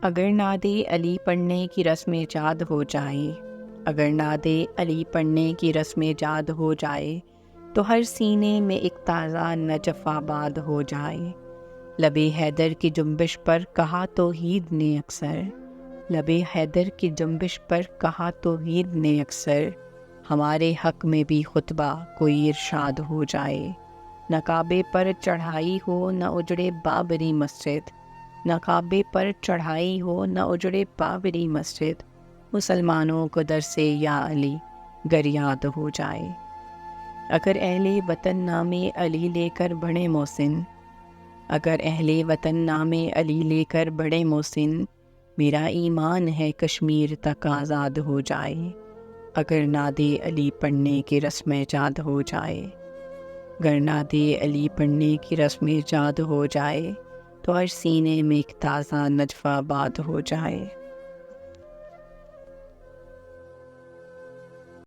اگر نعت علی پڑھنے کی رسم ایجاد ہو جائے، اگر نعت علی پڑھنے کی رسم ایجاد ہو جائے تو ہر سینے میں ایک تازہ نجف آباد ہو جائے۔ لب حیدر کی جنبش پر کہا توحید نے اکثر، لب حیدر کی جنبش پر کہا توحید نے اکثر، ہمارے حق میں بھی خطبہ کوئی ارشاد ہو جائے۔ نہ کعبے پر چڑھائی ہو نہ اجڑے بابری مسجد، نہ کعبے پر چڑھائی ہو نہ اجڑے بابری مسجد، مسلمانوں کو در سے یا علی گر یاد ہو جائے۔ اگر اہل وطن نام علی لے کر بڑھے محسن، اگر اہل وطن نام علی لے کر بڑھے محسن، میرا ایمان ہے کشمیر تک آزاد ہو جائے۔ اگر نعت علی پڑھنے کی رسم ایجاد ہو جائے، اگر نعت علی پڑھنے کی رسم ایجاد ہو جائے تو ہر سینے میں ایک تازہ نجف آباد ہو جائے۔